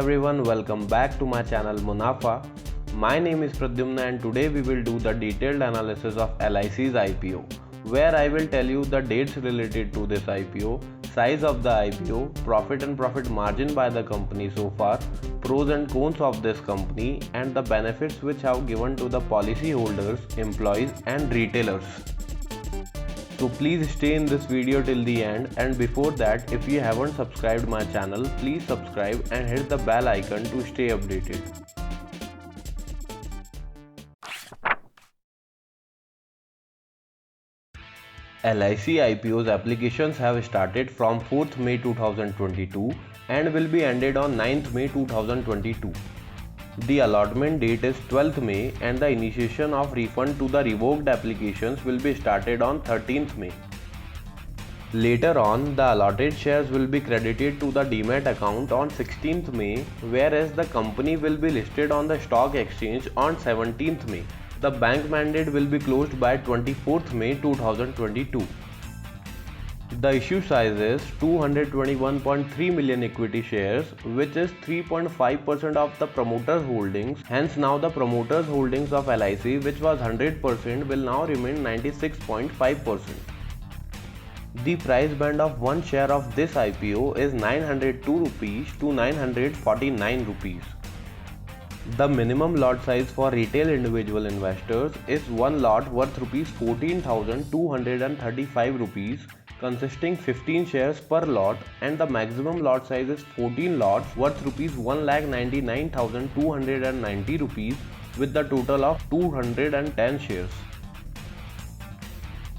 everyone, welcome back to my channel Munafa. My name is Pradyumna and today we will do the detailed analysis of LIC's IPO, where I will tell you the dates related to this IPO, size of the IPO, profit and profit margin by the company so far, pros and cons of this company and the benefits which have given to the policyholders, employees and retailers. So please stay in this video till the end, and before that, if you haven't subscribed my channel, please subscribe and hit the bell icon to stay updated. LIC IPO's applications have started from 4th May 2022 and will be ended on 9th May 2022. The allotment date is 12th May and the initiation of refund to the revoked applications will be started on 13th May. Later on, the allotted shares will be credited to the Demat account on 16th May, whereas the company will be listed on the stock exchange on 17th May. The bank mandate will be closed by 24th May 2022. The issue size is 221.3 million equity shares, which is 3.5% of the promoters' holdings. Hence, now the promoters' holdings of LIC, which was 100%, will now remain 96.5%. The price band of one share of this IPO is 902 rupees to 949 rupees. The minimum lot size for retail individual investors is one lot worth rupees 14,235 rupees, consisting 15 shares per lot, and the maximum lot size is 14 lots worth rupees 1,99,290 rupees with the total of 210 shares.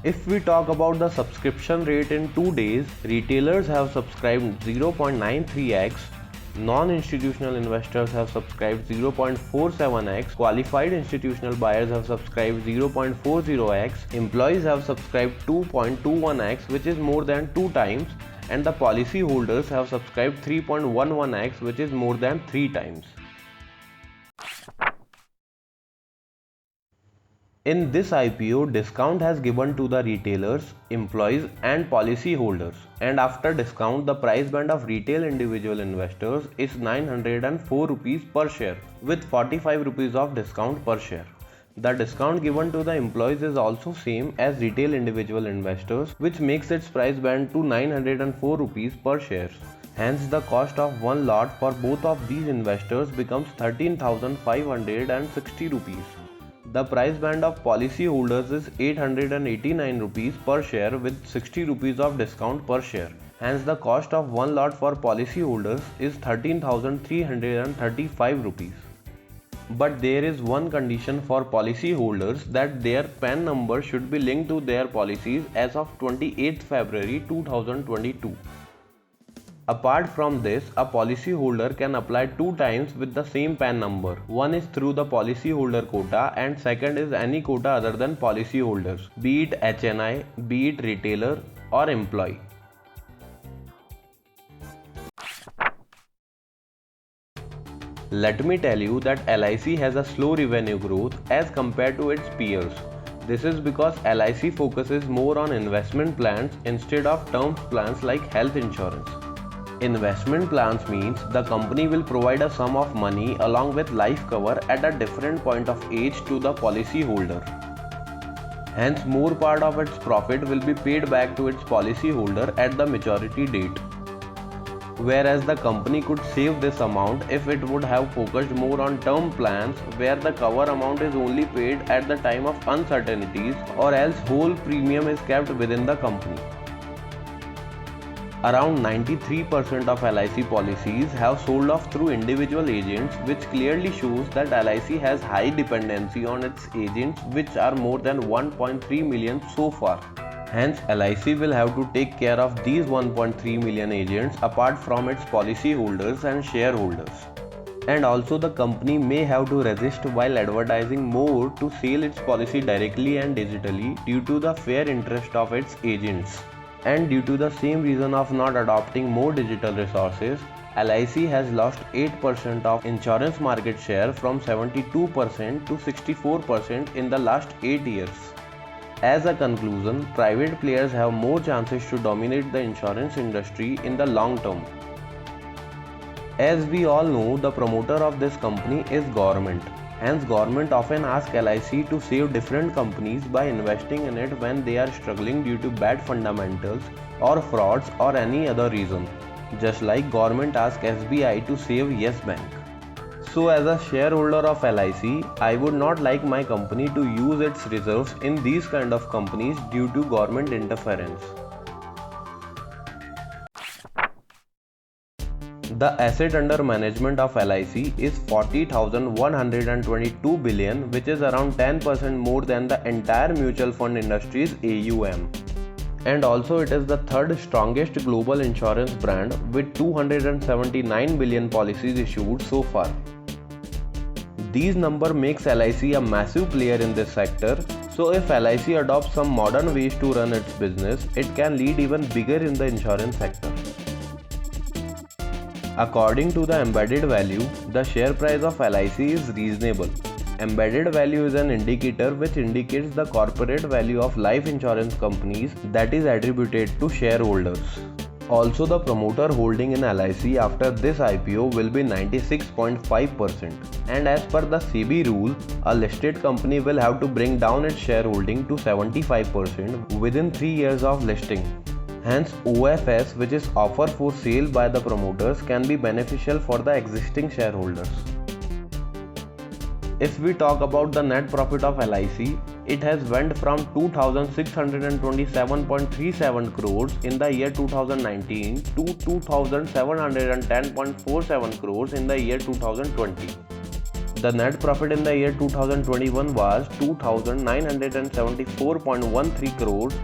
If we talk about the subscription rate in 2 days, retailers have subscribed 0.93x, non-institutional investors have subscribed 0.47x, qualified institutional buyers have subscribed 0.40x, employees have subscribed 2.21x, which is more than 2 times, and the policy holders have subscribed 3.11x, which is more than 3 times. In this IPO, discount has given to the retailers, employees and policy holders, and after discount the price band of retail individual investors is 904 rupees per share with 45 rupees of discount per share. The discount given to the employees is also same as retail individual investors, which makes its price band to 904 rupees per share. Hence, the cost of one lot for both of these investors becomes 13,560 rupees. The price band of policy holders is 889 rupees per share with 60 rupees of discount per share. Hence, the cost of one lot for policy holders is 13,335 rupees. But there is one condition for policy holders, that their PAN number should be linked to their policies as of 28th February 2022. Apart from this, a policyholder can apply 2 times with the same PAN number. One is through the policyholder quota and second is any quota other than policyholders, be it HNI, be it retailer or employee. Let me tell you that LIC has a slow revenue growth as compared to its peers. This is because LIC focuses more on investment plans instead of term plans like health insurance. Investment plans means the company will provide a sum of money along with life cover at a different point of age to the policy holder. Hence, more part of its profit will be paid back to its policy holder at the maturity date. Whereas the company could save this amount if it would have focused more on term plans where the cover amount is only paid at the time of uncertainties, or else whole premium is kept within the company. Around 93% of LIC policies have sold off through individual agents, which clearly shows that LIC has high dependency on its agents, which are more than 1.3 million so far. Hence, LIC will have to take care of these 1.3 million agents apart from its policy holders and shareholders. And also, the company may have to resist while advertising more to sell its policy directly and digitally due to the fair interest of its agents. And due to the same reason of not adopting more digital resources, LIC has lost 8% of insurance market share from 72% to 64% in the last 8 years. As a conclusion, private players have more chances to dominate the insurance industry in the long term. As we all know, the promoter of this company is government. Hence, government often asks LIC to save different companies by investing in it when they are struggling due to bad fundamentals or frauds or any other reason. Just like government asks SBI to save Yes Bank. So as a shareholder of LIC, I would not like my company to use its reserves in these kind of companies due to government interference. The asset under management of LIC is 40,122 billion, which is around 10% more than the entire mutual fund industry's AUM. And also it is the third strongest global insurance brand with 279 billion policies issued so far. These numbers makes LIC a massive player in this sector, so if LIC adopts some modern ways to run its business, it can lead even bigger in the insurance sector. According to the embedded value, the share price of LIC is reasonable. Embedded value is an indicator which indicates the corporate value of life insurance companies that is attributed to shareholders. Also, the promoter holding in LIC after this IPO will be 96.5%, and as per the SEBI rule, a listed company will have to bring down its shareholding to 75% within 3 years of listing. Hence, OFS, which is offer for sale by the promoters, can be beneficial for the existing shareholders. If we talk about the net profit of LIC, it has went from 2,627.37 crores in the year 2019 to 2,710.47 crores in the year 2020. The net profit in the year 2021 was 2,974.13 crores.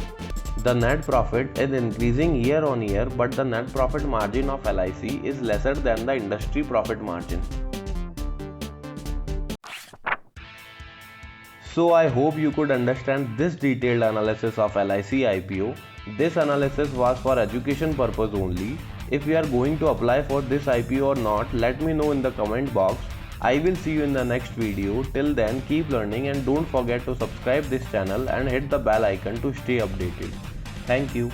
The net profit is increasing year on year, but the net profit margin of LIC is lesser than the industry profit margin. So I hope you could understand this detailed analysis of LIC IPO. This analysis was for education purpose only. If you are going to apply for this IPO or not, let me know in the comment box. I will see you in the next video. Till then, keep learning and don't forget to subscribe this channel and hit the bell icon to stay updated. Thank you.